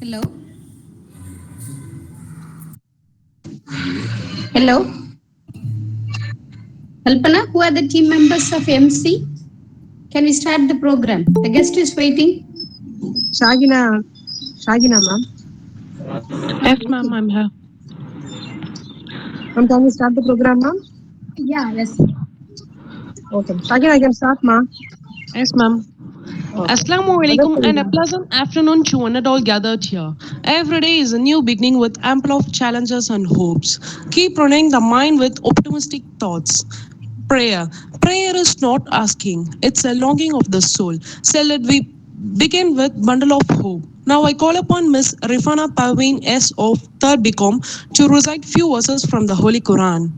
Hello. Hello. Kalpana, who are the team members of MC? Can we start the program? The guest is waiting. Shagina, Shagina, ma'am. Yes, ma'am, I'm here. Ma'am, can we start the program, ma'am? Yeah, yes. Okay. Shagina, I can start, ma'am. Yes, ma'am. Okay. Assalamu alaikum and a pleasant afternoon to one and all gathered here. Every day is a new beginning with ample of challenges and hopes. Keep running the mind with optimistic thoughts. Prayer. Prayer is not asking, it's a longing of the soul. So let we begin with bundle of hope. Now I call upon Miss Rifana Parveen S of 3rd BCom to recite few verses from the Holy Quran.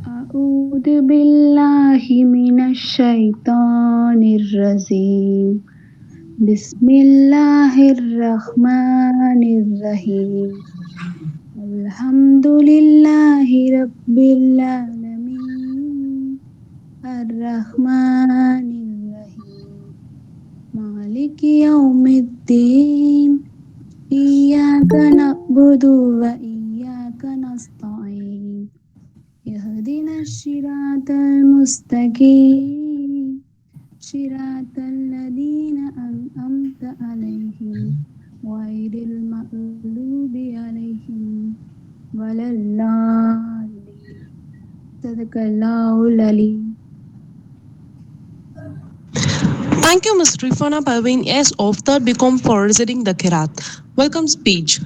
أعوذ بالله من الشيطان الرجيم بسم الله الرحمن الرحيم الحمد لله رب العالمين الرحمن الرحيم مالك يوم الدين إياك نعبد وإياك نستعين اهدنا الصراط المستقيم صراط الذين أنعمت عليهم غير المغضوب عليهم ولا الضالين صدق الله العليم. Thank you, Ms. Rifana Parveen S of 3rd BCom for reciting the Kirat. Welcome speech.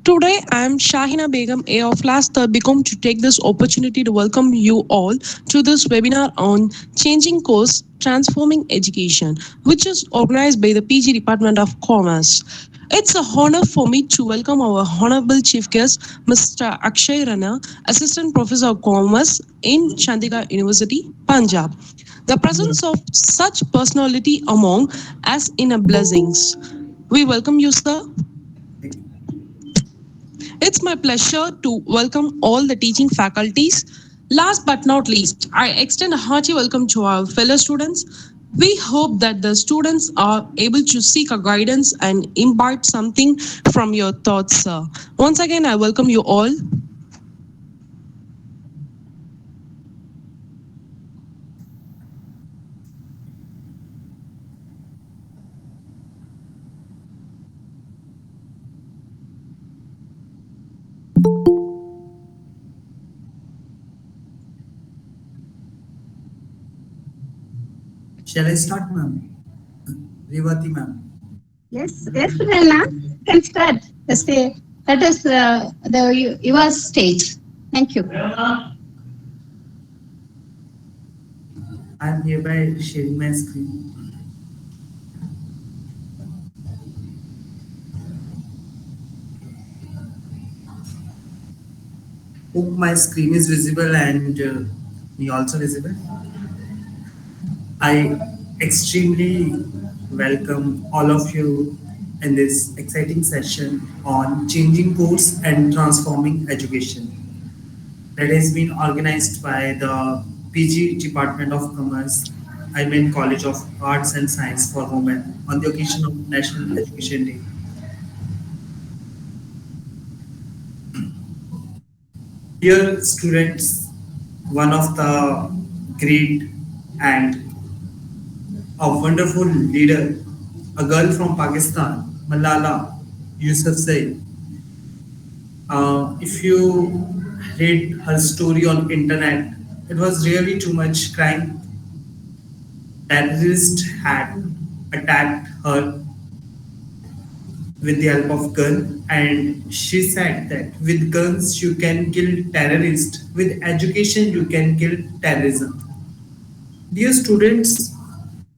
Today, I am Shahina Begum A of last 3rd BCom to take this opportunity to welcome you all to this webinar on Changing Course, Transforming Education, which is organized by the PG Department of Commerce. It's a honor for me to welcome our Honorable Chief Guest, Mr. Akshay Rana, Assistant Professor of Commerce in Chandigarh University, Punjab. The presence of such personality among us in a blessings. We welcome you, sir. It's my pleasure to welcome all the teaching faculties. Last but not least, I extend a hearty welcome to our fellow students. We hope that the students are able to seek a guidance and imbibe something from your thoughts, sir. Once again, I welcome you all. Shall I start, ma'am? Revati, ma'am. Yes, yes, Rana. Can start. That is your stage. Thank you. I am hereby sharing my screen. Hope my screen is visible and me also visible. I extremely welcome all of you in this exciting session on changing course and transforming education that has been organized by the PG Department of Commerce, I mean College of Arts and Science for Women on the occasion of National Education Day. Dear students, one of the great and a wonderful leader, a girl from Pakistan, Malala Yousafzai. If you read her story on internet, it was really too much crime. Terrorists had attacked her with the help of gun, and she said that with guns you can kill terrorists, with education you can kill terrorism. Dear students,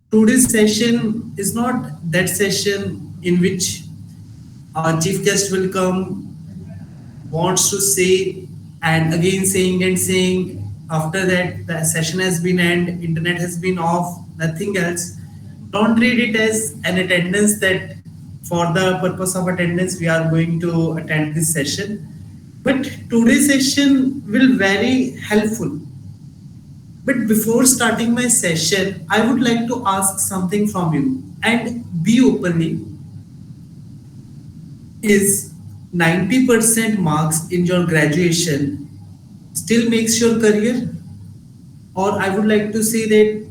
today's session is not that session in which our chief guest will come, wants to say, and again saying and saying. After that, the session has been end, internet has been off, nothing else. Don't read it as an attendance that for the purpose of attendance we are going to attend this session. But today's session will very helpful But before starting my session, I would like to ask something from you and be openly. Is 90% marks in your graduation still makes your career? Or I would like to say that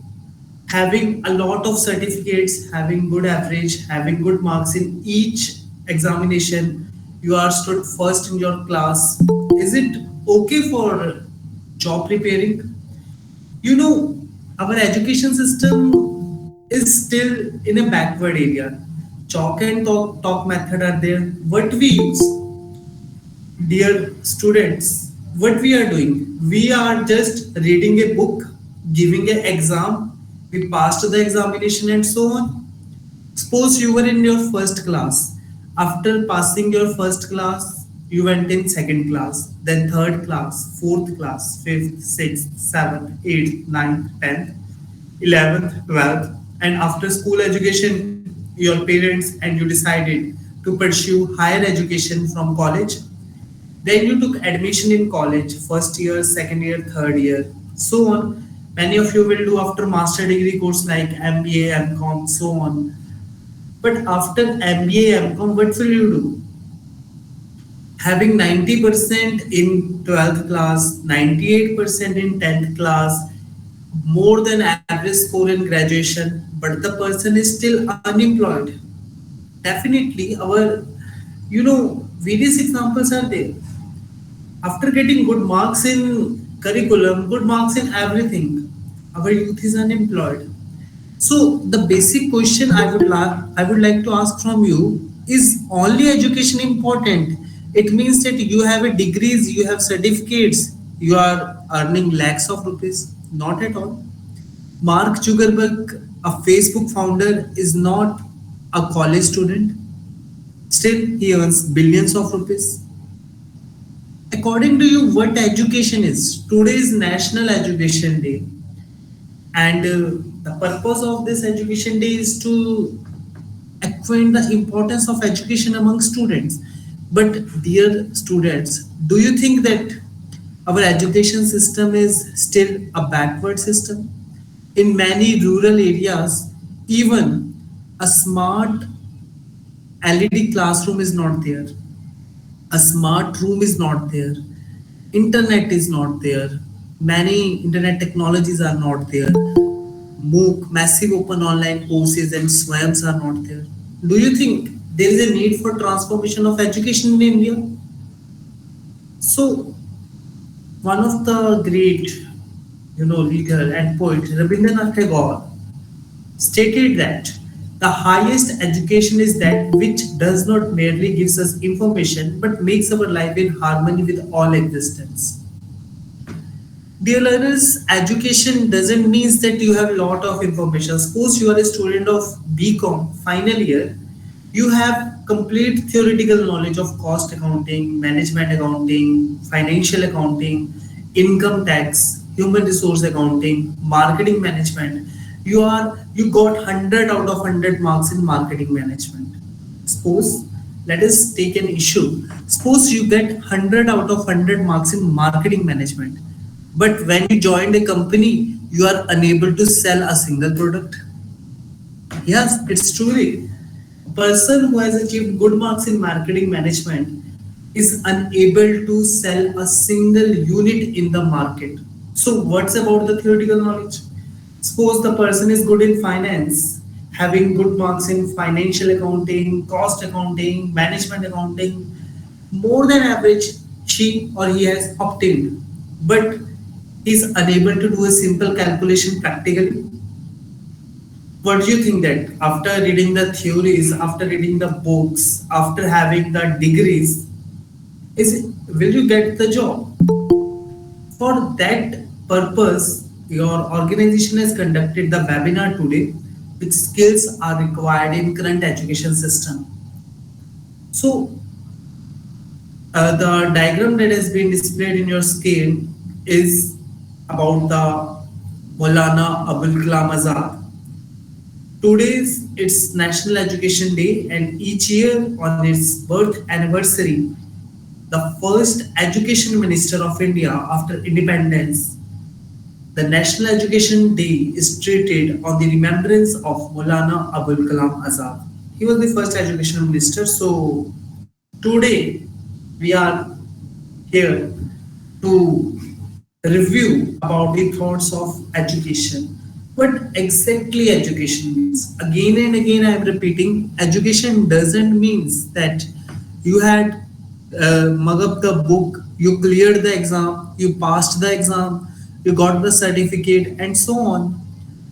having a lot of certificates, having good average, having good marks in each examination, you are stood first in your class. Is it okay for job preparing? You know, our education system is still in a backward area. Chalk and talk method are there. What we use, dear students, what we are doing, we are just reading a book, giving an exam, we passed the examination and so on. Suppose you were in your first class. After passing your first class, you went in second class, then third class, fourth class, fifth, sixth, seventh, eighth, ninth, 10th, 11th, 12th, and after school education, your parents and you decided to pursue higher education from college. Then you took admission in college, first year, second year, third year, so on. Many of you will do after master degree course like MBA, MCom, so on. But after MBA, MCom, what will you do? Having 90% in 12th class, 98% in 10th class, more than average score in graduation, but the person is still unemployed. Definitely, various examples are there. After getting good marks in curriculum, good marks in everything, our youth is unemployed. So the basic question I would like to ask from you is only education important? It means that you have a degrees, you have certificates, you are earning lakhs of rupees. Not at all. Mark Zuckerberg, a Facebook founder, is not a college student. Still, he earns billions of rupees. According to you, what education is? Today is National Education Day. And the purpose of this education day is to acquaint the importance of education among students. But dear students, do you think that our education system is still a backward system? In many rural areas, even a smart LED classroom is not there. A smart room is not there. Internet is not there. Many internet technologies are not there. MOOC, massive open online courses and SWAMs are not there. Do you think there is a need for transformation of education in India? So, one of the great, leader and poet, Rabindranath Tagore, stated that the highest education is that which does not merely gives us information but makes our life in harmony with all existence. Dear learners, education doesn't mean that you have a lot of information. Suppose you are a student of BCom final year, you have complete theoretical knowledge of cost accounting, management accounting, financial accounting, income tax, human resource accounting, marketing management. You got 100 out of 100 marks in marketing management. Suppose, let us take an issue. Suppose you get 100 out of 100 marks in marketing management. But when you join a company, you are unable to sell a single product. Yes, it's truly. A person who has achieved good marks in marketing management is unable to sell a single unit in the market. So what's about the theoretical knowledge? Suppose the person is good in finance, having good marks in financial accounting, cost accounting, management accounting, more than average she or he has obtained. But is unable to do a simple calculation practically. What do you think that after reading the theories, after reading the books, after having the degrees, will you get the job? For that purpose, your organization has conducted the webinar today, which skills are required in current education system. So the diagram that has been displayed in your screen is about the Maulana Abul Kalam Azad. Today it's National Education Day, and each year on its birth anniversary, the first education minister of India after independence The National Education Day is treated on the remembrance of Maulana Abul Kalam Azad. He was the first education minister. So today we are here to review about the thoughts of education. What exactly education means? Again and again, I am repeating: education doesn't mean that you had mug up the book, you cleared the exam, you passed the exam, you got the certificate, and so on.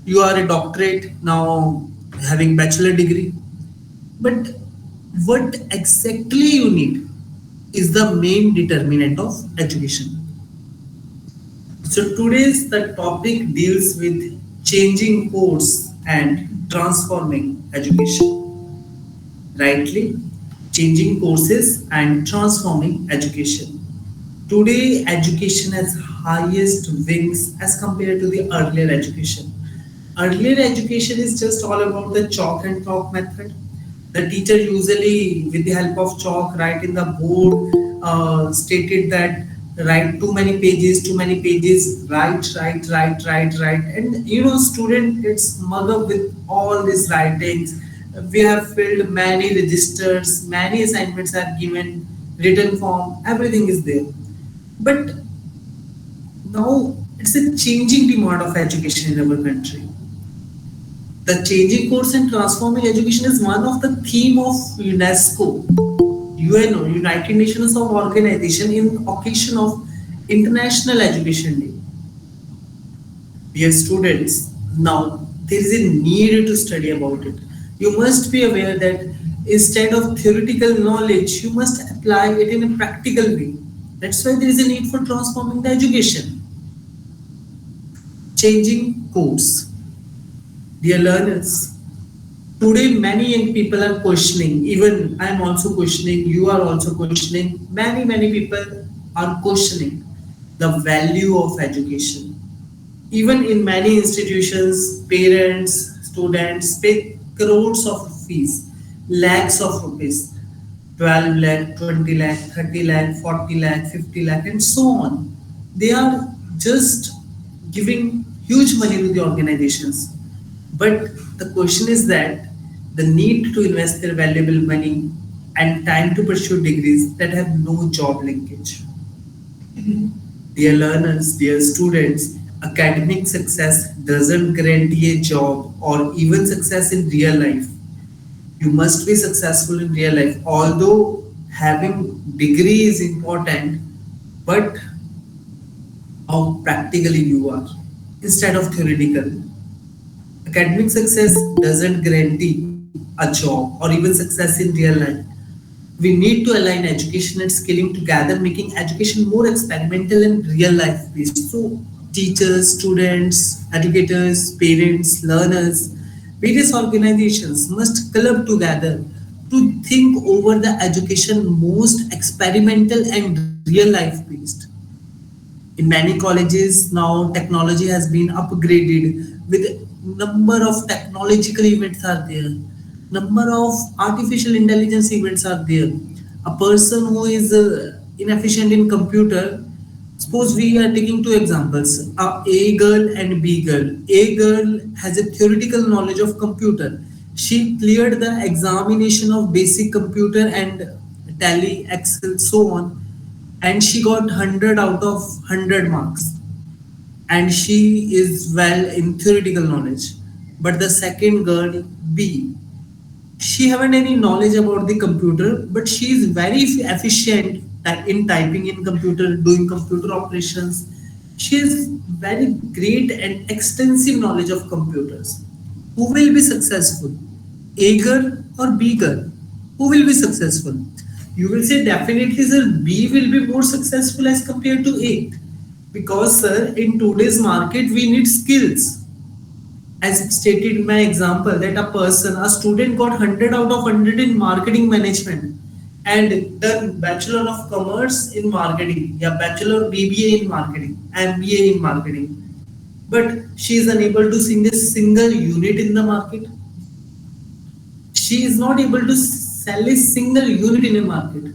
You are a doctorate now, having bachelor degree. But what exactly you need is the main determinant of education. So today's the topic deals with changing course and transforming education. Rightly, changing courses and transforming education. Today, education has highest wings as compared to the earlier education. Earlier education is just all about the chalk and talk method. The teacher usually, with the help of chalk, write in the board, stated that write too many pages, write, and student gets mug up with all these writings. We have filled many registers, many assignments are given, written form, everything is there. But now it's a changing demand of education in our country. The changing course and transforming education is one of the theme of UNESCO, UNO, United Nations of Organization, in occasion of International Education Day. Dear students, now there is a need to study about it. You must be aware that instead of theoretical knowledge, you must apply it in a practical way. That's why there is a need for transforming the education. Changing course. Dear learners, today many young people are questioning, even I am also questioning, you are also questioning, many people are questioning the value of education. Even in many institutions, parents, students pay crores of fees, lakhs of rupees, 12 lakh, 20 lakh, 30 lakh, 40 lakh, 50 lakh, and so on. They are just giving huge money to the organizations. But the question is that the need to invest their valuable money and time to pursue degrees that have no job linkage. Dear learners, dear students, academic success doesn't guarantee a job or even success in real life. You must be successful in real life, although having degree is important, but how practically you are instead of theoretical. Academic success doesn't guarantee a job or even success in real life. We need to align education and skilling together, making education more experimental and real life based. So, teachers, students, educators, parents, learners, various organizations must club together to think over the education most experimental and real life based. In many colleges now technology has been upgraded with number of technological events are there, number of artificial intelligence events are there. A person who is inefficient in computer, suppose we are taking two examples, a girl and b girl. A girl has a theoretical knowledge of computer. She cleared the examination of basic computer and tally, excel, so on, and she got 100 out of 100 marks, and she is well in theoretical knowledge. But the second girl, B, she haven't any knowledge about the computer, but she is very efficient in typing in computer, doing computer operations. She has very great and extensive knowledge of computers. Who will be successful? A girl or B girl? Who will be successful? You will say definitely sir, B will be more successful as compared to A. Because sir, in today's market, we need skills. As stated in my example, that a student got 100 out of 100 in marketing management and done Bachelor of Commerce in marketing, yeah, Bachelor BBA in marketing, MBA in marketing. But she is unable to sing a single unit in the market. She is not able to sell a single unit in a market.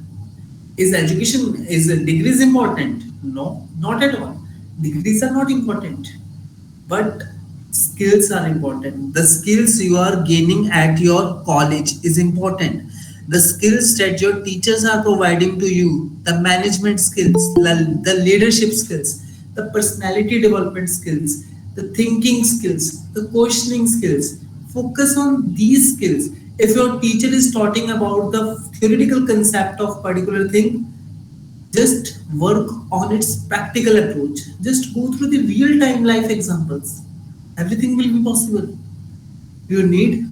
Is education, is degrees important? No, not at all. Degrees are not important. but skills are important. The skills you are gaining at your college is important. The skills that your teachers are providing to you, the management skills, the leadership skills, the personality development skills, the thinking skills, the questioning skills. Focus on these skills. If your teacher is talking about the theoretical concept of particular thing, just work on its practical approach. Just go through the real time life examples. Everything will be possible. You need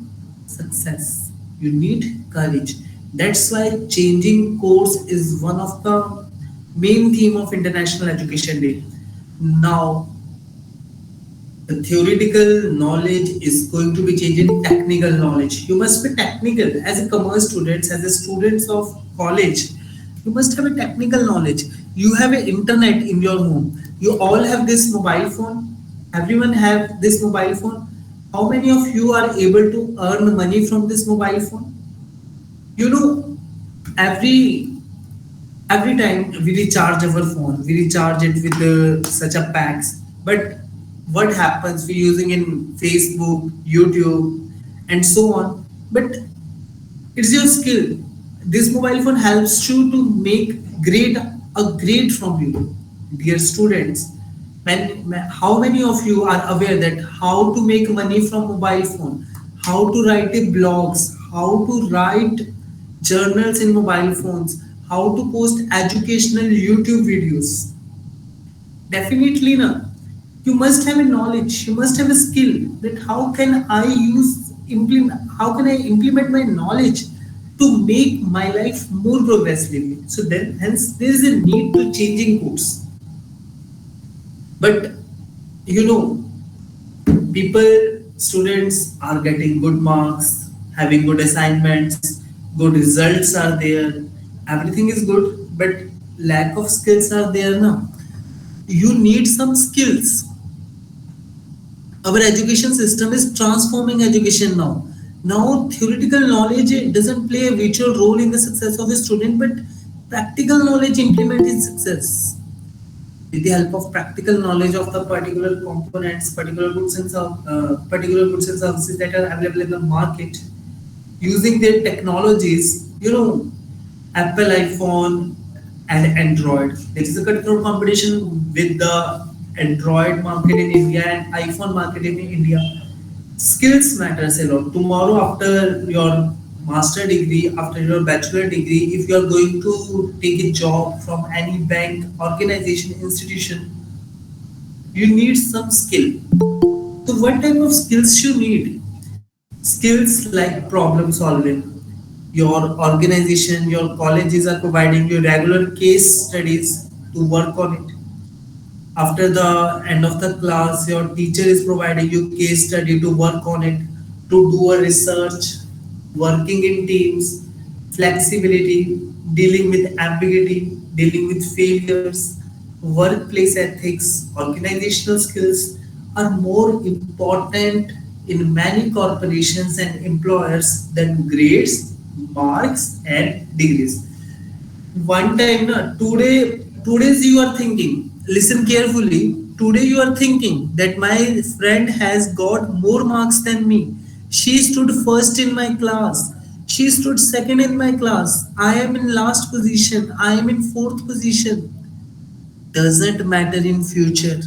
success. You need courage. That's why changing course is one of the main theme of International Education Day. Now, the theoretical knowledge is going to be changed in technical knowledge. You must be technical as a commerce students, as a students of college. You must have a technical knowledge. You have an internet in your home. You all have this mobile phone. Everyone have this mobile phone. How many of you are able to earn money from this mobile phone? You know, every time we recharge our phone, we recharge it with such a packs. But what happens? We're using in Facebook, YouTube, and so on. But it's your skill. This mobile phone helps you to make a grade from you, dear students. How many of you are aware that how to make money from mobile phone, how to write a blogs, how to write journals in mobile phones, how to post educational YouTube videos? Definitely not. You must have a knowledge, you must have a skill that how can I implement my knowledge to make my life more progressively. So then hence there is a need to changing course. But you know, people, students are getting good marks, having good assignments, good results are there, everything is good, but lack of skills are there now. You need some skills. Our education system is transforming education now. Now theoretical knowledge doesn't play a vital role in the success of a student, but practical knowledge implement in success. With the help of practical knowledge of the particular components, particular goods and services that are available in the market, using their technologies, you know, Apple iPhone and Android. There is a cutthroat competition with the Android market in India and iPhone market in India. Skills matters a lot. Tomorrow, after your master degree, after your bachelor degree, if you are going to take a job from any bank, organization, institution, you need some skill. So what type of skills you need? Skills like problem solving. Your organization, your colleges are providing you regular case studies to work on it. After the end of the class, your teacher is providing you case study to work on it, to do a research, working in teams, flexibility, dealing with ambiguity, dealing with failures, workplace ethics, organizational skills are more important in many corporations and employers than grades, marks, and degrees. One time, today's you are thinking, listen carefully. Today you are thinking that my friend has got more marks than me. She stood first in my class. She stood second in my class. I am in last position. I am in fourth position. Doesn't matter in future.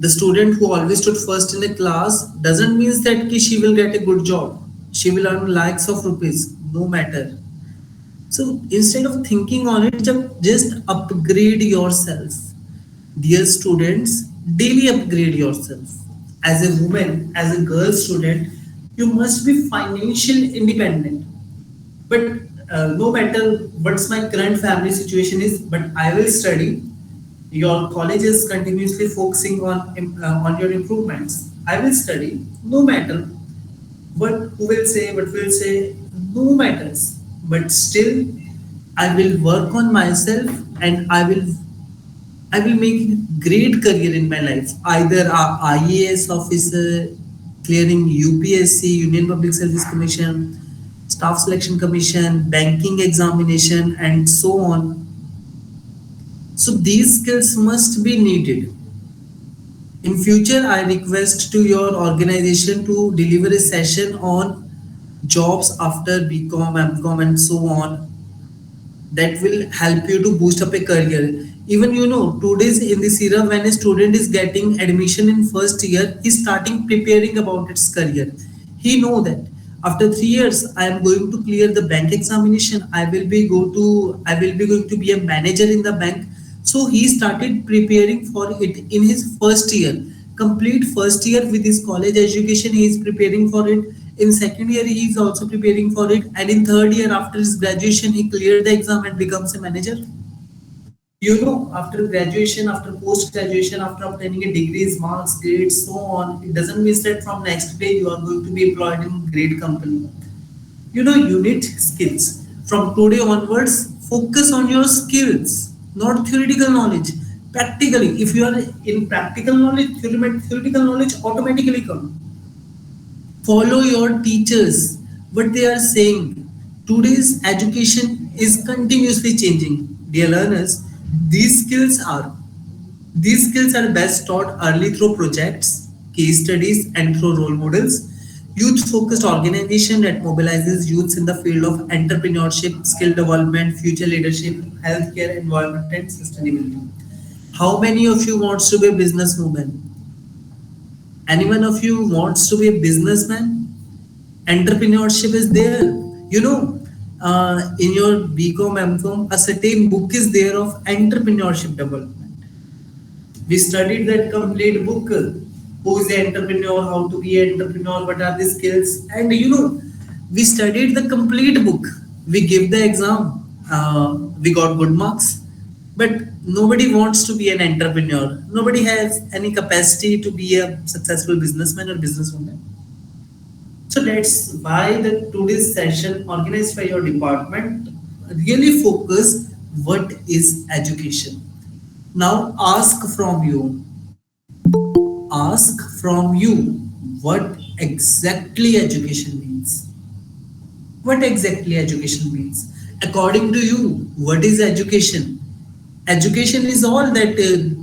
The student who always stood first in a class doesn't mean that she will get a good job. She will earn lakhs of rupees. No matter. So instead of thinking on it, just upgrade yourself. Dear students, daily upgrade yourself. As a woman, as a girl student, you must be financially independent. But no matter what's my current family situation is, but I will study. Your college is continuously focusing on your improvements. I will study, no matter who will say, what will say, no matters. But still, I will work on myself and I will make great career in my life. Either a IAS officer, clearing UPSC, Union Public Service Commission, Staff Selection Commission, banking examination, and so on. So these skills must be needed. In future, I request to your organization to deliver a session on jobs after BCom, MCom, and so on, that will help you to boost up a career. Even today's in this era, when a student is getting admission in first year, he's starting preparing about its career. He know that after 3 years I am going to clear the bank examination. I will be going to be a manager in the bank. So he started preparing for it in his first year. Complete first year with his college education, he is preparing for it. In second year, he is also preparing for it. And in third year, after his graduation, he cleared the exam and becomes a manager. After graduation, after post graduation, after obtaining a degrees, marks, grades, so on, it doesn't mean that from next day you are going to be employed in great company. You need skills. From today onwards, focus on your skills, not theoretical knowledge. Practically, if you are in practical knowledge, theoretical knowledge automatically comes. Follow your teachers, what they are saying. Today's education is continuously changing. Dear learners, these skills are these skills are best taught early through projects, case studies, and through role models. Youth-focused organization that mobilizes youths in the field of entrepreneurship, skill development, future leadership, healthcare, environment, and sustainability. How many of you wants to be a businesswoman? Anyone of you wants to be a businessman? Entrepreneurship is there. In your BCom, MCom, a certain book is there of entrepreneurship development. We studied that complete book. Who is an entrepreneur? How to be an entrepreneur? What are the skills? And we studied the complete book. We gave the exam. We got good marks. But nobody wants to be an entrepreneur. Nobody has any capacity to be a successful businessman or businesswoman. So that's why the today's session organized by your department really focus what is education. Now ask from you what exactly education means. What exactly education means? According to you, what is education? Education is all that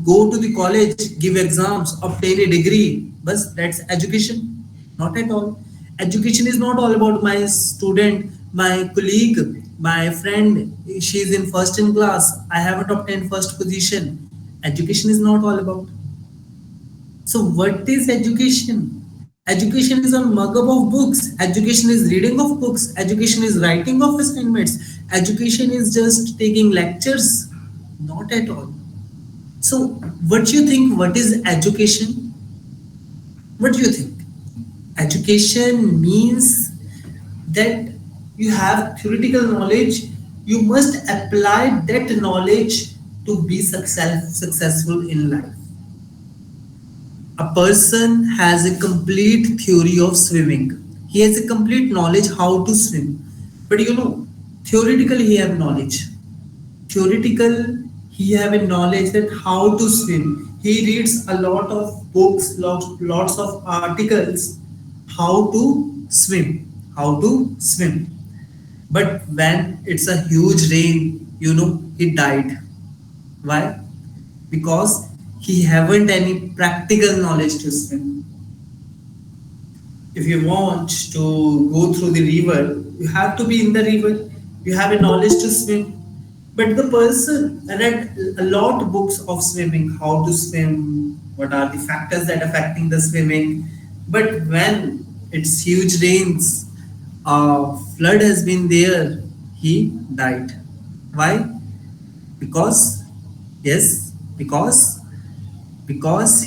go to the college, give exams, obtain a degree. But that's education? Not at all. Education is not all about my student, my colleague, my friend. She's in first in class. I haven't obtained first position. Education is not all about. So what is education? Education is on mug up of books. Education is reading of books. Education is writing of assignments. Education is just taking lectures. Not at all. So what do you think? What is education? What do you think? Education means that you have theoretical knowledge. You must apply that knowledge to be successful in life. A person has a complete theory of swimming. He has a complete knowledge how to swim. But theoretically he have knowledge. Theoretical, he have a knowledge that how to swim. He reads a lot of books, lots of articles, how to swim. But when it's a huge rain, he died. Why? Because he haven't any practical knowledge to swim. If you want to go through the river, you have to be in the river. You have a knowledge to swim. But the person read a lot of books of swimming, how to swim, what are the factors that affecting the swimming. But when it's huge rains, flood has been there, he died. Why? Because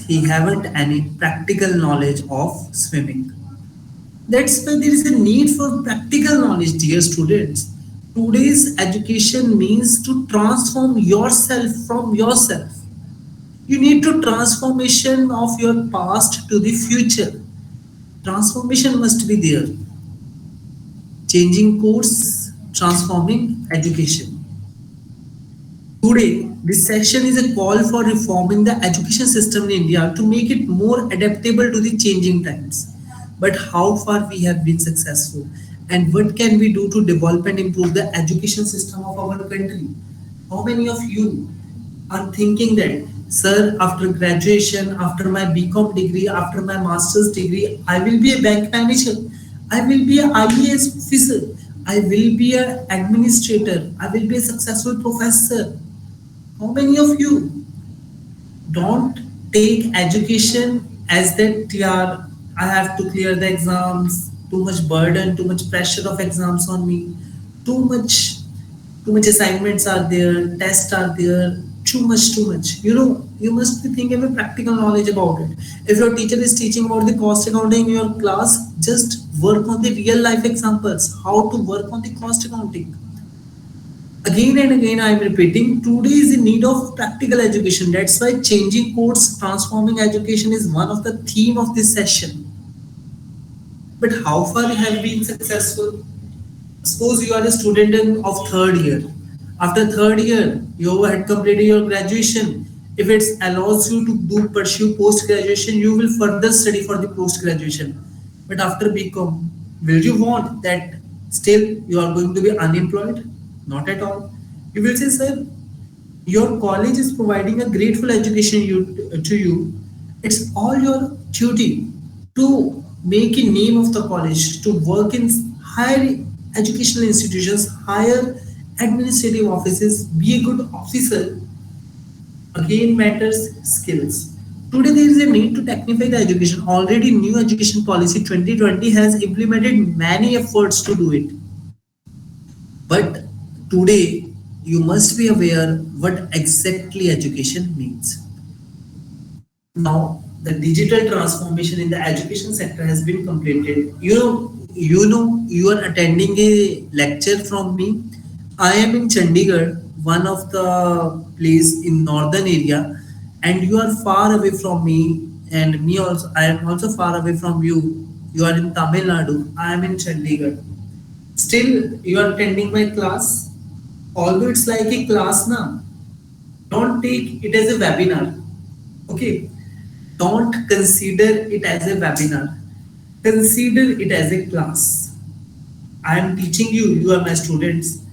he haven't any practical knowledge of swimming. That's why there is a need for practical knowledge, dear students. Today's education means to transform yourself from yourself. You need to transformation of your past to the future. Transformation must be there. Changing course, transforming education. Today, this session is a call for reforming the education system in India to make it more adaptable to the changing times. But how far we have been successful, and what can we do to develop and improve the education system of our country? How many of you are thinking that Sir, after graduation, after my BCom degree, after my master's degree, I will be a bank manager. I will be a IAS officer. I will be an administrator. I will be a successful professor. How many of you don't take education as that, yeah, I have to clear the exams, too much burden, too much pressure of exams on me, too much too much assignments are there, tests are there, too much. You must be thinking of practical knowledge about it. If your teacher is teaching about the cost accounting in your class, just work on the real life examples, how to work on the cost accounting. Again and again, I am repeating, today is in need of practical education. That's why changing course, transforming education is one of the theme of this session. But how far you have been successful? Suppose you are a student of third year. After third year, you had completed your graduation. If it allows you to pursue post graduation, you will further study for the post graduation. But after BCom, will you want that still you are going to be unemployed? Not at all. You will say, sir, your college is providing a grateful education to you. It's all your duty to make a name of the college, to work in higher educational institutions, higher administrative offices, be a good officer. Again matters skills. Today there is a need to technify the education. Already new education policy 2020 has implemented many efforts to do it. But today you must be aware what exactly education means. Now the digital transformation in the education sector has been completed. You are attending a lecture from me. I am in Chandigarh, one of the place in northern area, and you are far away from me, and me also. I am also far away from you. You are in Tamil Nadu. I am in Chandigarh. Still, you are attending my class. Although it's like a class now, don't take it as a webinar. Okay, don't consider it as a webinar. Consider it as a class. I am teaching you, you are my students.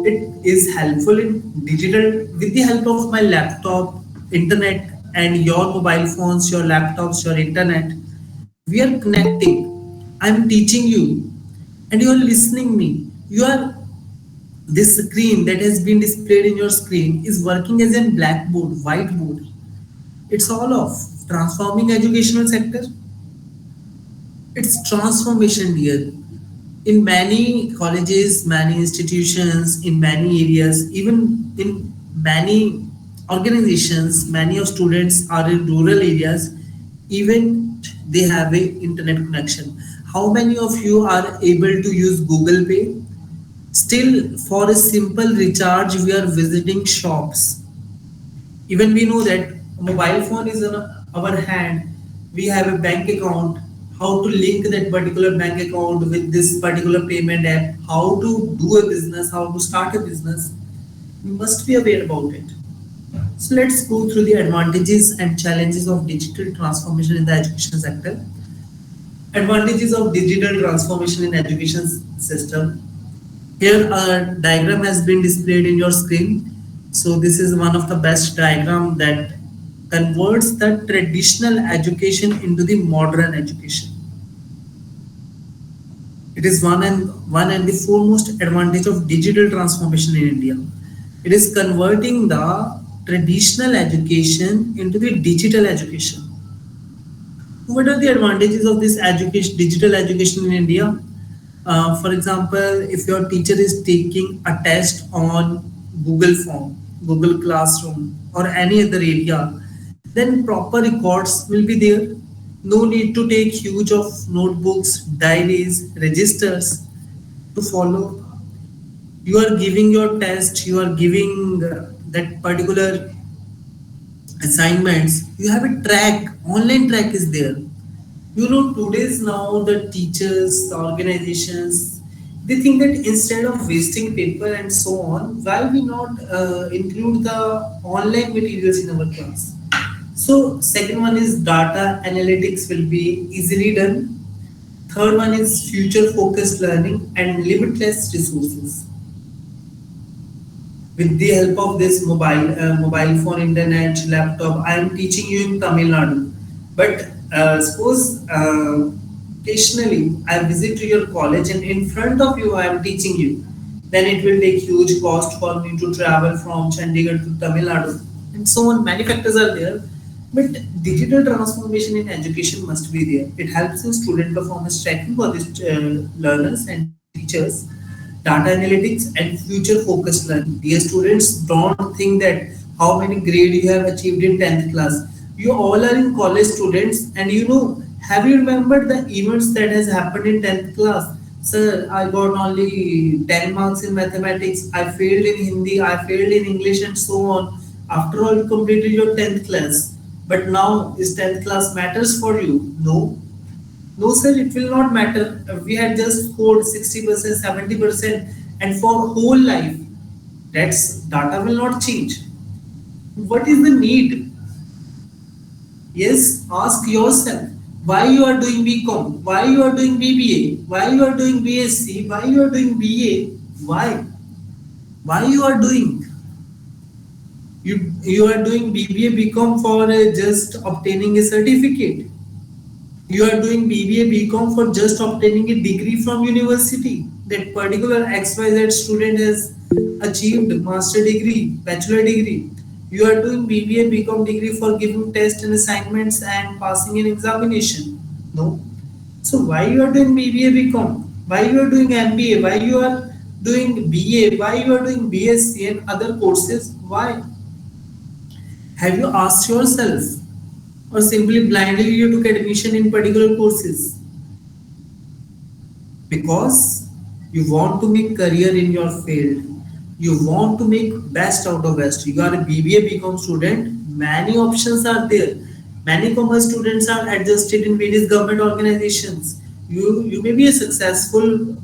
It is helpful in digital with the help of my laptop, internet, and your mobile phones, your laptops, your internet. We are connecting. I am teaching you, and you are listening me. You are this screen that has been displayed in your screen is working as a blackboard, whiteboard. It's all of transforming educational sector. It's transformation here. In many colleges, many institutions, in many areas, even in many organizations, many of students are in rural areas, even they have a internet connection. How many of you are able to use Google Pay? Still, for a simple recharge, we are visiting shops. Even we know that mobile phone is on our hand. We have a bank account. How to link that particular bank account with this particular payment app? How to do a business? How to start a business? We must be aware about it. So let's go through the advantages and challenges of digital transformation in the education sector. Advantages of digital transformation in education system. Here a diagram has been displayed in your screen. So this is one of the best diagram that converts the traditional education into the modern education. It is one and the foremost advantage of digital transformation in India. It is converting the traditional education into the digital education. What are the advantages of this digital education in India? For example, if your teacher is taking a test on Google Form, Google Classroom, or any other area, then proper records will be there. No need to take huge of notebooks, diaries, registers to follow. You are giving your test, you are giving that particular assignments. You have a track, online track is there. Today's now the teachers, the organizations, they think that instead of wasting paper and so on, why we not include the online materials in our class? So second one is data analytics will be easily done. Third one is future focused learning and limitless resources. With the help of this mobile phone, internet, laptop, I am teaching you in Tamil Nadu. But suppose occasionally I visit to your college and in front of you I am teaching you, then it will take huge cost for me to travel from Chandigarh to Tamil Nadu, and so on. Many factors are there, but digital transformation in education must be there. It helps in student performance tracking for these learners and teachers, data analytics and future focused learning. Dear students, don't think that how many grade you have achieved in 10th class. You all are in college students, and have you remembered the events that has happened in 10th class? Sir, I got only 10 marks in mathematics, I failed in Hindi, I failed in English, and so on. After all, you completed your 10th class. But now, is 10th class matters for you? No. No, sir, it will not matter. We had just scored 60%, 70%, and for whole life, that's data will not change. What is the need? Yes, ask yourself why you are doing BCom, why you are doing BBA, why you are doing BSc, why you are doing BA, why you are doing. You are doing BBA BCom for just obtaining a certificate. You are doing BBA BCom for just obtaining a degree from university. That particular XYZ student has achieved master degree, bachelor degree. You are doing BBA BCom degree for giving tests and assignments and passing an examination. No. So why you are doing BBA BCom? Why you are doing MBA? Why you are doing BA? Why you are doing BSc and other courses? Why? Have you asked yourself, or simply blindly you took admission in particular courses? Because you want to make career in your field. You want to make best out of best. You are a BBA BCom student, many options are there. Many commerce students are adjusted in various government organizations. You may be a successful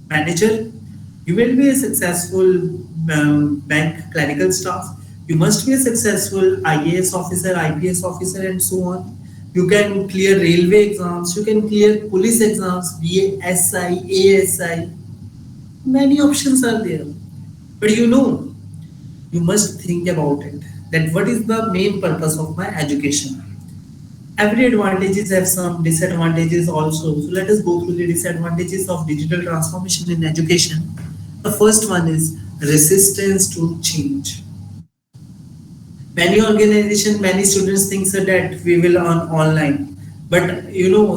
manager, you will be a successful bank clerical staff, you must be a successful IAS officer, IPS officer, and so on. You can clear railway exams, you can clear police exams, BASI, ASI. Many options are there. But you must think about it, that what is the main purpose of my education. Every advantages have some disadvantages also. So let us go through the disadvantages of digital transformation in education. The first one is resistance to change. Many organizations, many students think so that we will earn online. But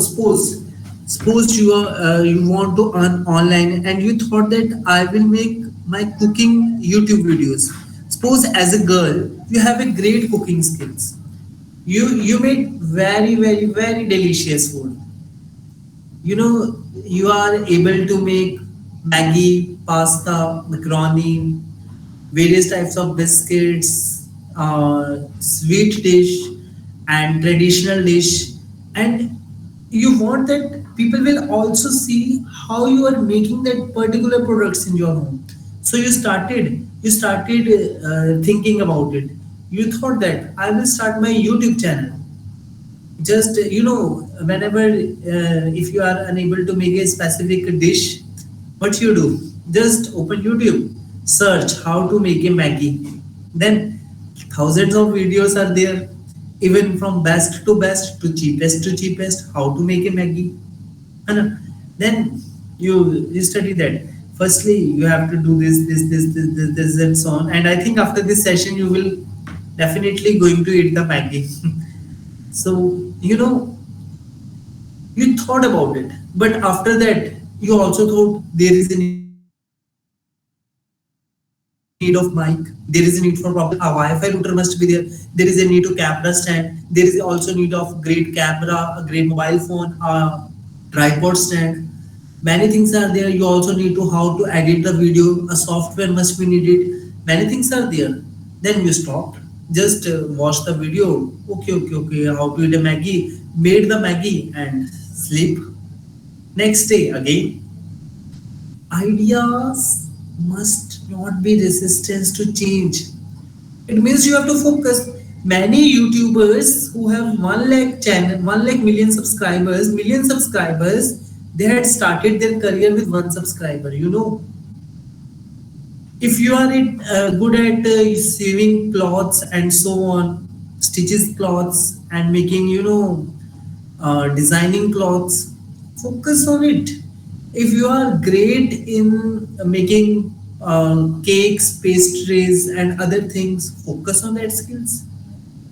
suppose you want to earn online and you thought that I will make my cooking YouTube videos. Suppose as a girl, you have a great cooking skills. You made very, very, very delicious food. You are able to make Maggi, pasta, macaroni, various types of biscuits, sweet dish and traditional dish, and you want that people will also see how you are making that particular products in your home. So you started thinking about it. You thought that I will start my YouTube channel. Just whenever if you are unable to make a specific dish, what you do, just open YouTube, search how to make a Maggi, then thousands of videos are there, even from best to cheapest, how to make a Maggi. And then you study that. Firstly, you have to do this, and so on. And I think after this session, you will definitely going to eat the Maggi. So, you thought about it. But after that, you also thought there is a need of mic, there is a need for proper Wi-Fi router must be there, there is a need to camera stand, there is also need of great camera, a great mobile phone, tripod stand. Many things are there. You also need to how to edit the video, a software must be needed. Many things are there. Then you stopped, just watch the video. Okay, how to eat a Maggi, made the Maggi and sleep. Next day again. Ideas must not be resistance to change. It means you have to focus. Many YouTubers who have 1 lakh channel, 1 lakh million subscribers, they had started their career with 1 subscriber. If you are good at sewing cloths and so on, stitches cloths and making, designing clothes, focus on it. If you are great in making cakes, pastries, and other things, focus on that skills.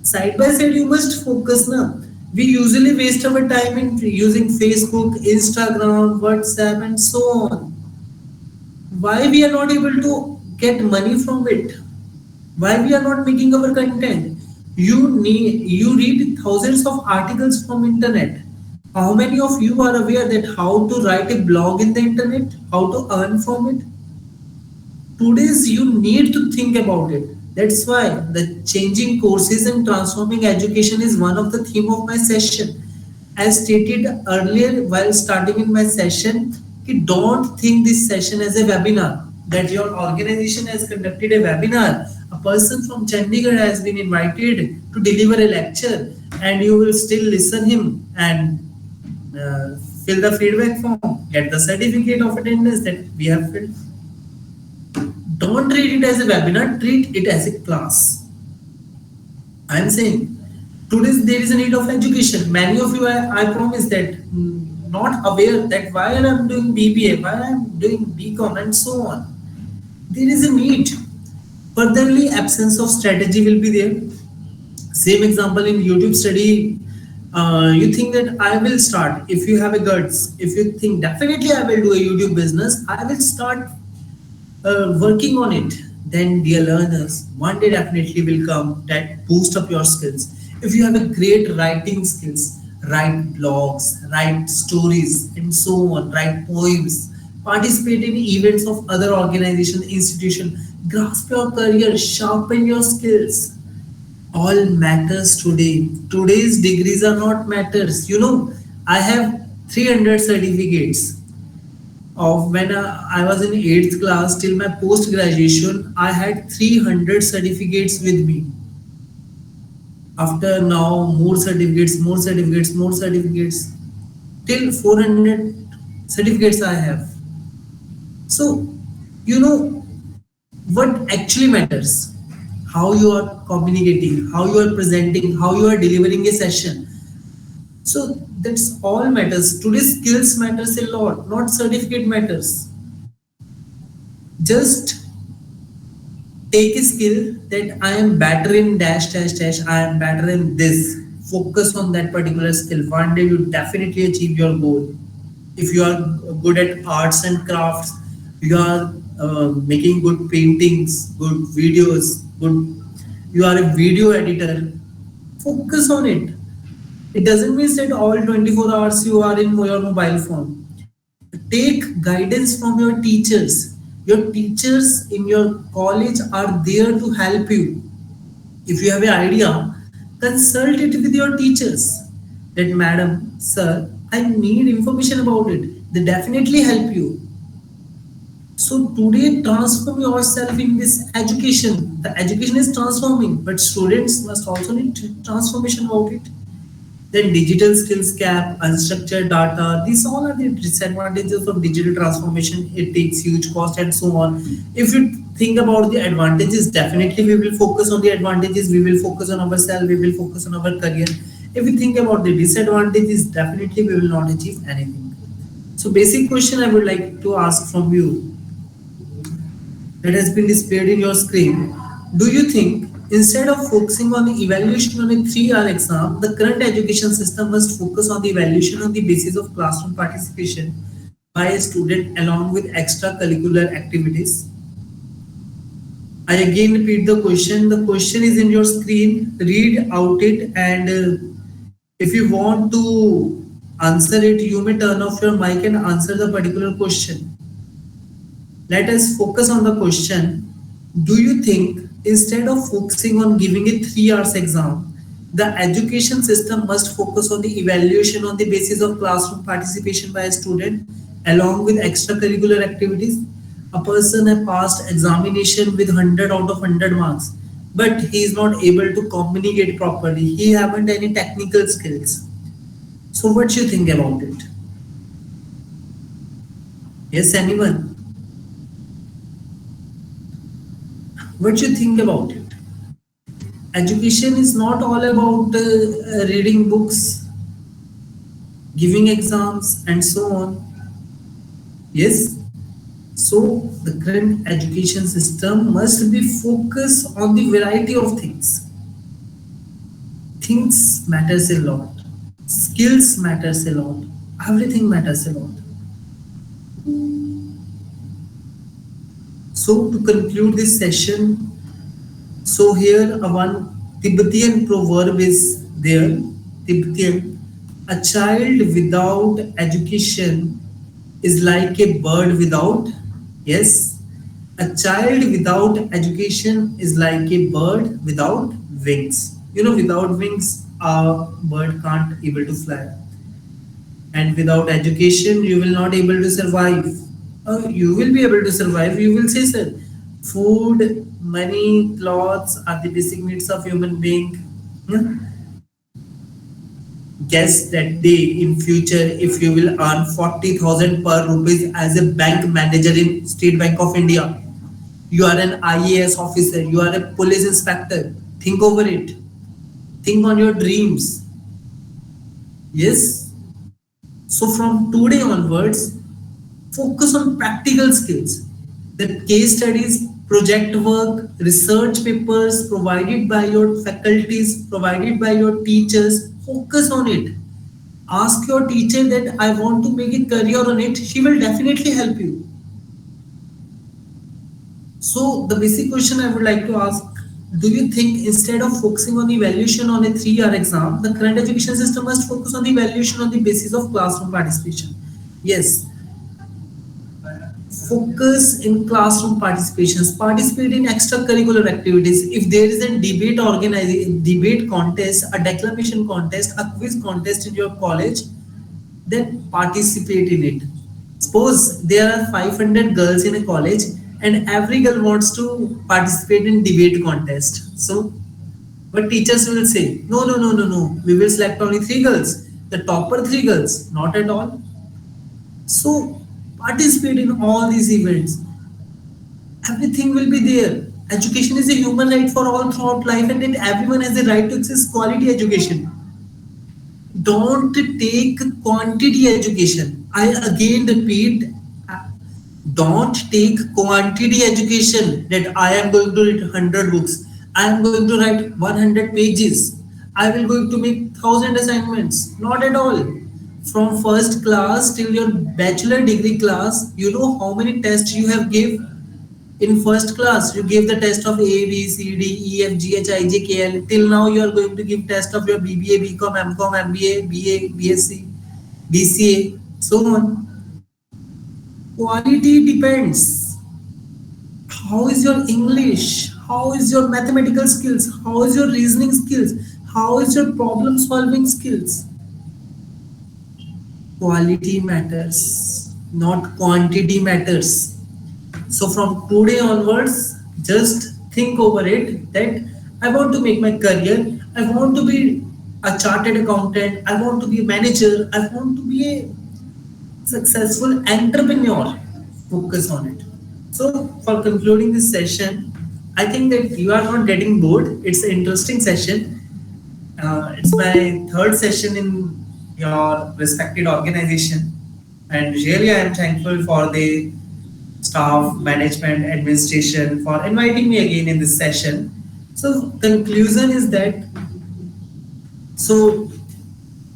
Side by side, you must focus now. We usually waste our time in using Facebook, Instagram, WhatsApp, and so on. Why we are not able to get money from it? Why we are not making our content? You read thousands of articles from internet. How many of you are aware that how to write a blog in the internet, how to earn from it? Today's you need to think about it. That's why the changing courses and transforming education is one of the theme of my session. As stated earlier while starting in my session, don't think this session as a webinar, that your organization has conducted a webinar, a person from Chandigarh has been invited to deliver a lecture, and you will still listen him and fill the feedback form, get the certificate of attendance that we have filled. Don't treat it as a webinar, treat it as a class. I am saying today there is a need of education. Many of you, I promise that not aware that why I am doing BBA, why I am doing BCom and so on. There is a need. Furtherly, absence of strategy will be there. Same example in YouTube study. You think that I will start. If you have a guts, if you think definitely I will do a YouTube business, I will start working on it. Then, dear learners, one day definitely will come that boost up your skills. If you have a great writing skills, write blogs, write stories, and so on, write poems, participate in events of other organization, institution, grasp your career, sharpen your skills. All matters today. Today's degrees are not matters. I have 300 certificates of when I was in 8th class till my post graduation. I had 300 certificates with me. After now, more certificates, more certificates, more certificates, till 400 certificates I have. So, what actually matters? How you are communicating, how you are presenting, how you are delivering a session. So that's all matters. Today's skills matters a lot, not certificate matters. Just take a skill that I am better in dash dash dash, I am better in this. Focus on that particular skill. One day you definitely achieve your goal. If you are good at arts and crafts, you are making good paintings, good videos, you are a video editor, focus on it. It doesn't mean that all 24 hours you are in your mobile phone. Take guidance from your teachers. Your teachers in your college are there to help you. If you have an idea, consult it with your teachers. That madam, sir, I need information about it. They definitely help you. So today, transform yourself in this education. The education is transforming, but students must also need transformation about it. Then digital skills gap, unstructured data, these all are the disadvantages of digital transformation. It takes huge cost and so on. If you think about the advantages, definitely we will focus on the advantages, we will focus on ourselves, we will focus on our career. If we think about the disadvantages, definitely we will not achieve anything. So basic question I would like to ask from you that has been displayed in your screen. Do you think instead of focusing on the evaluation on a 3-hour exam, the current education system must focus on the evaluation on the basis of classroom participation by a student along with extracurricular activities? I again repeat the question. The question is in your screen. Read out it, and if you want to answer it, you may turn off your mic and answer the particular question. Let us focus on the question. Do you think instead of focusing on giving a 3 hours exam, the education system must focus on the evaluation on the basis of classroom participation by a student along with extracurricular activities? A person has passed examination with 100 out of 100 marks, but he is not able to communicate properly. He haven't any technical skills. So what do you think about it? Yes, anyone? What do you think about it? Education is not all about reading books, giving exams, and so on. Yes. So the current education system must be focused on the variety of things. Things matters a lot. Skills matters a lot. Everything matters a lot. So to conclude this session, so here a one Tibetan proverb is there. Tibetan, a child without education is like a bird without, yes, a child without education is like a bird without wings. You know, without wings, a bird can't able to fly. And without education, you will not able to survive. You will be able to survive. You will say, sir, food, money, clothes are the basic needs of human being. Hmm? Guess that day in future, if you will earn 40,000 per rupees as a bank manager in State Bank of India, you are an IAS officer, you are a police inspector. Think over it. Think on your dreams. Yes. So from today onwards, focus on practical skills. The case studies, project work, research papers provided by your faculties, provided by your teachers, focus on it. Ask your teacher that I want to make a career on it. She will definitely help you. So the basic question I would like to ask, do you think instead of focusing on evaluation on a 3-year exam, the current education system must focus on the evaluation on the basis of classroom participation? Yes. Focus in classroom participations, participate in extracurricular activities. If there is a debate organizing, debate contest, a declamation contest, a quiz contest in your college, then participate in it. Suppose there are 500 girls in a college and every girl wants to participate in debate contest. So but teachers will say, no, no, no, no, no, we will select only 3 girls, the topper 3 girls, not at all. So participate in all these events. Everything will be there. Education is a human right for all throughout life, and then everyone has the right to access quality education. Don't take quantity education. I again repeat, don't take quantity education that I am going to read 100 books. I am going to write 100 pages. I will going to make 1,000 assignments. Not at all. From first class till your bachelor degree class, you know how many tests you have gave in first class. You gave the test of A, B, C, D, E, F, G, H, I, J, K, L. Till now you are going to give test of your BBA, BCom, MCom, MBA, BA, BSc, BCA, so on. Quality depends. How is your English? How is your mathematical skills? How is your reasoning skills? How is your problem solving skills? Quality matters, not quantity matters. So from today onwards, just think over it that I want to make my career. I want to be a chartered accountant. I want to be a manager. I want to be a successful entrepreneur. Focus on it. So for concluding this session, I think that you are not getting bored. It's an interesting session. It's my third session in your respected organization, and really I am thankful for the staff, management, administration for inviting me again in this session. So conclusion is that, so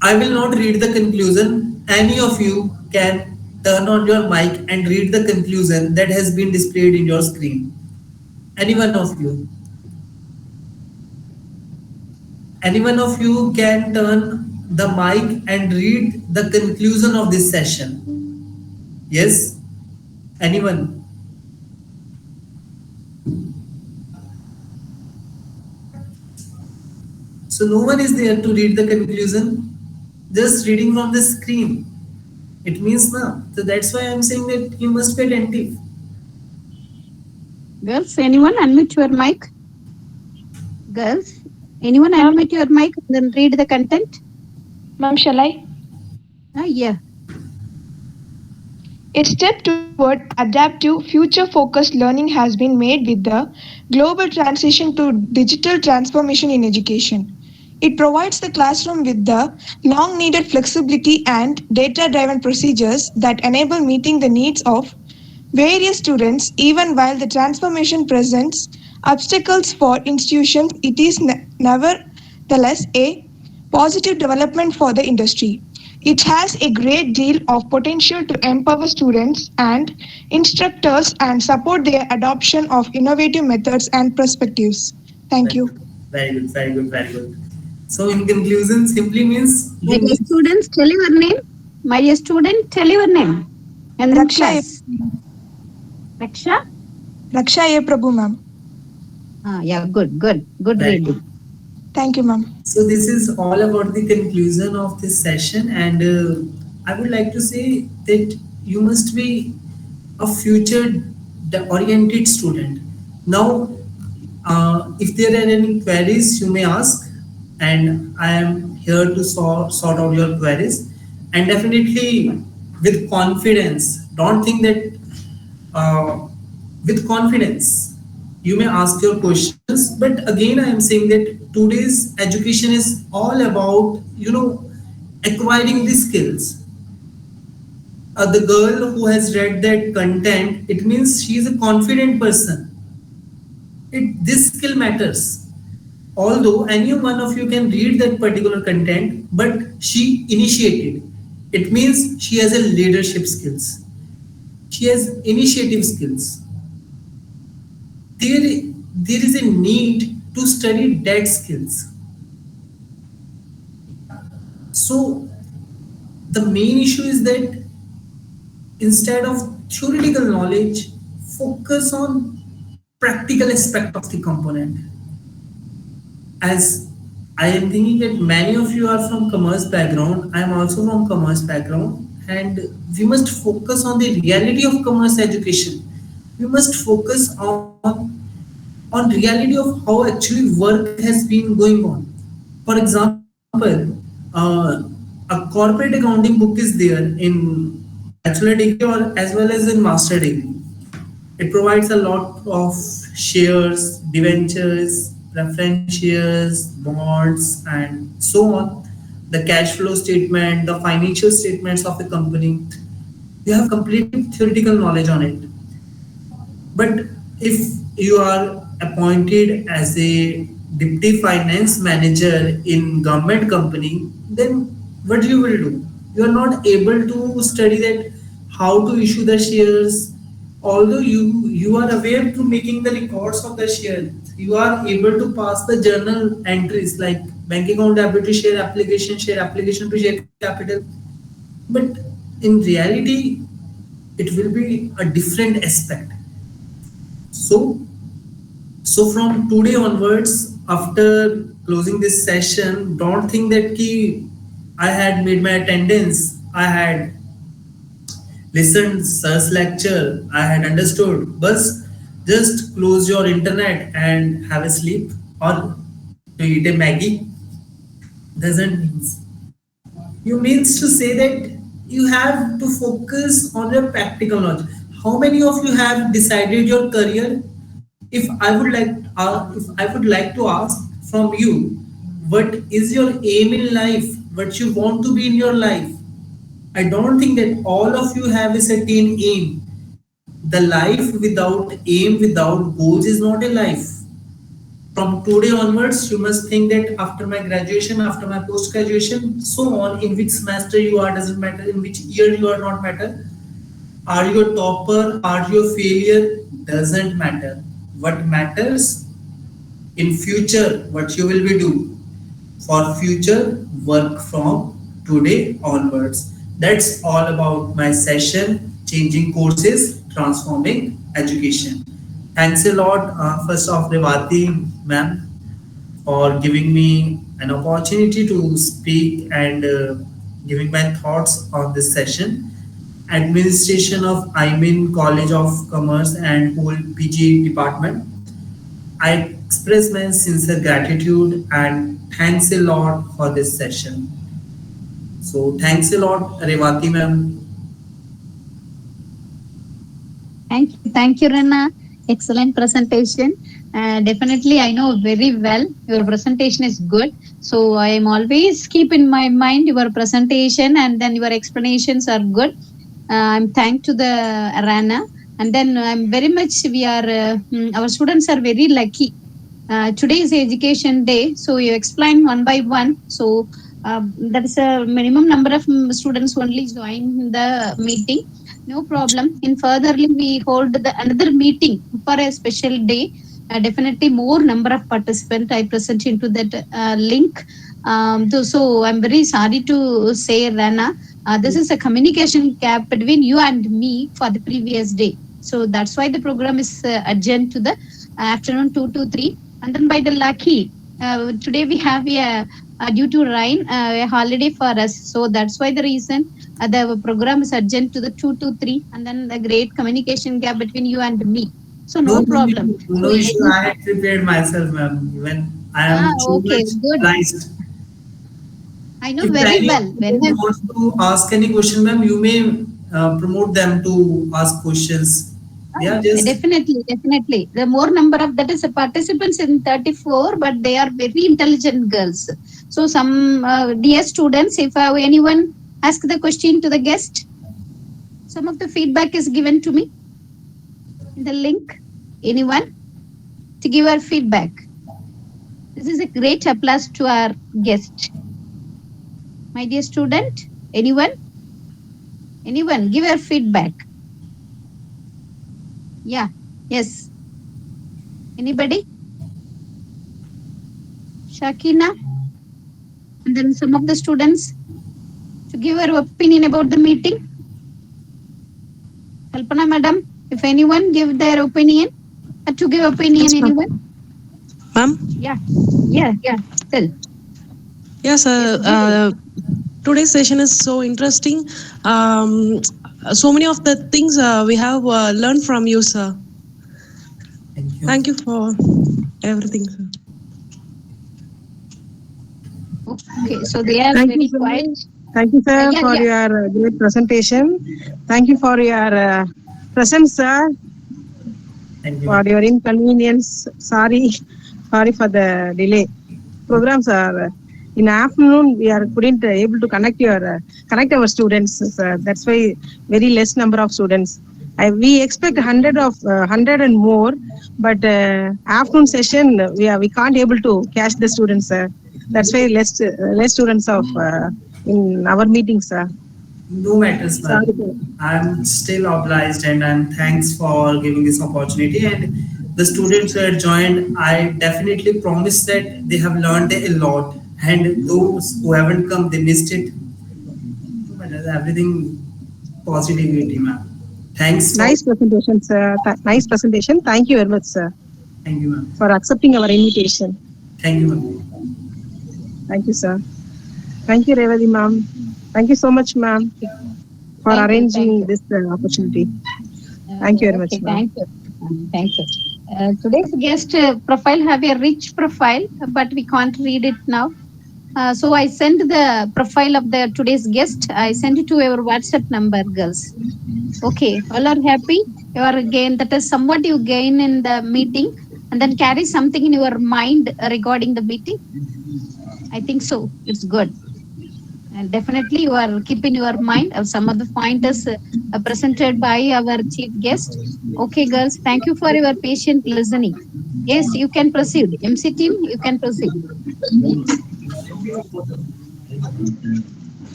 I will not read the conclusion. Any of you can turn on your mic and read the conclusion that has been displayed in your screen. Any one of you. Any one of you can turn the mic and read the conclusion of this session. Yes? Anyone? So no one is there to read the conclusion, just reading from the screen. It means no. So that's why I'm saying that you must be attentive. Girls, anyone unmute your mic? Girls, anyone unmute your mic and then read the content? Ma'am, shall I? Yeah. A step toward adaptive, future focused learning has been made with the global transition to digital transformation in education. It provides the classroom with the long needed flexibility and data driven procedures that enable meeting the needs of various students. Even while the transformation presents obstacles for institutions, it is nevertheless a positive development for the industry. It has a great deal of potential to empower students and instructors and support their adoption of innovative methods and perspectives. Thank you. Very good, very good, very good. So in conclusion, simply means My you dear need students, tell your name. My dear student, tell your name. And then Raksha, class. Raksha? Raksha A. Prabhu, ma'am. Yeah, good, good, good very reading. good. Thank you, ma'am. So this is all about the conclusion of this session, and I would like to say that you must be a future oriented student. Now, if there are any queries, you may ask, and I am here to sort out your queries. And definitely with confidence, don't think that with confidence you may ask your questions, but again I am saying that today's education is all about acquiring the skills. The girl who has read that content, it means she is a confident person. This skill matters. Although any one of you can read that particular content, but she initiated, it means she has a leadership skills, she has initiative skills. There is a need to study that skills. So the main issue is that instead of theoretical knowledge, focus on practical aspect of the component. As I am thinking that many of you are from commerce background, I am also from commerce background, and we must focus on the reality of commerce education. We must focus on reality of how actually work has been going on. For example, a corporate accounting book is there in bachelor degree or as well as in master degree. It provides a lot of shares, debentures, preference shares, bonds, and so on. The cash flow statement, the financial statements of a company. You have complete theoretical knowledge on it. But if you are appointed as a deputy finance manager in government company, then what you will do? You are not able to study that how to issue the shares. Although you are aware to making the records of the share, you are able to pass the journal entries like bank account debit to share application to share capital. But in reality, it will be a different aspect. So from today onwards, after closing this session, don't think that I had made my attendance, I had listened sir's lecture, I had understood. But just close your internet and have a sleep or to eat a Maggie. Doesn't mean. You means to say that you have to focus on your practical knowledge. How many of you have decided your career? If I would like to ask from you, what is your aim in life? What you want to be in your life? I don't think that all of you have a certain aim. The life without aim, without goals is not a life. From today onwards, you must think that after my graduation, after my post graduation, so on, in which semester you are doesn't matter, in which year you are not matter. Are you a topper? Are you a failure? Doesn't matter. What matters in future, what you will be do for future work from today onwards. That's all about my session, changing courses, transforming education. Thanks a lot, first off, Revati ma'am, for giving me an opportunity to speak and giving my thoughts on this session. Administration of IMIN College of Commerce and whole PG department. I express my sincere gratitude and thanks a lot for this session. So thanks a lot, Revati ma'am. Thank you, Rana. Excellent presentation. Definitely, I know very well your presentation is good. So I am always keep in my mind your presentation and then your explanations are good. I'm thank to the Rana. And then I'm very much we are our students are very lucky. Today is education day, so you explain one by one. So that is a minimum number of students only join the meeting. No problem. In furtherly, we hold the another meeting for a special day. Definitely more number of participants. I present into that link. So I'm very sorry to say, Rana, this is a communication gap between you and me for the previous day. So that's why the program is adjourned to the afternoon 2 to 3. And then by the lucky, today we have due to rain a holiday for us. So that's why the reason the program is urgent to the 2 to 3, and then the great communication gap between you and me. So no problem. No issue. I had prepared myself, ma'am. Even I am so Okay, much good. obliged. I know If very well. anyone wants to ask any question, ma'am, you may promote them to ask questions. Yeah, just Definitely. The more number of that is participants in 34, but they are very intelligent girls. So some dear students, if anyone ask the question to the guest, some of the feedback is given to me in the link. Anyone to give our feedback? This is a great applause to our guest. My dear student, anyone? Anyone give your feedback? Yeah, yes. Anybody? Shakina? And then some of the students to give your opinion about the meeting. Kalpana madam, if anyone give their opinion, to give opinion, Yes, ma'am. anyone? Ma'am? Yeah, tell. Yes, today's session is so interesting. So many of the things we have learned from you, sir. thank you. Thank you for everything, sir. Okay, so they are Thank you, very sir. quiet. Thank you, sir, Yeah, for yeah. your great presentation. Thank you for your presence, sir, Thank you. for your inconvenience. Sorry for the delay. Programs are in afternoon. We are couldn't able to connect our students. Sir. That's why very less number of students. We expect 100 and more, but afternoon session we can't able to catch the students. Sir. That's why less students of in our meetings. Sir. No matters, Sorry, ma'am. sir. I'm still obliged and I'm thanks for giving this opportunity. And the students who had joined, I definitely promise that they have learned a lot. And those who haven't come, they missed it. No matters, everything positivity, ma'am. Thanks for, Nice presentation, sir. Nice presentation. Thank you very much, sir, thank you, ma'am. for accepting our invitation. Thank you, ma'am. Thank you, sir. Thank you, Revati, ma'am. Thank you so much, ma'am, for Thank you, arranging thank you. this opportunity. Thank you very much, Okay, ma'am. thank you. Today's guest profile have a rich profile, but we can't read it now. So I sent the profile of the today's guest. I sent it to our WhatsApp number, girls. Okay, all are happy. You are again that is somewhat you gain in the meeting, and then carry something in your mind regarding the meeting. I think so. It's good. And definitely you are keeping your mind of some of the pointers presented by our chief guest. Okay, girls, thank you for your patient listening. Yes, you can proceed. MC team, you can proceed.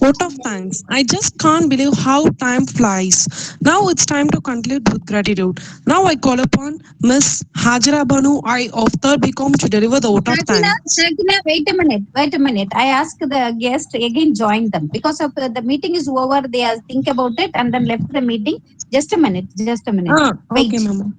Vote of thanks. I just can't believe how time flies. Now it's time to conclude with gratitude. Now I call upon Miss Hajra Banu I of third BCom to deliver the vote of thanks. Sakina, wait a minute. I ask the guest again join them because of the meeting is over. They think about it and then left the meeting. Just a minute. Ah, Wait. okay, ma'am.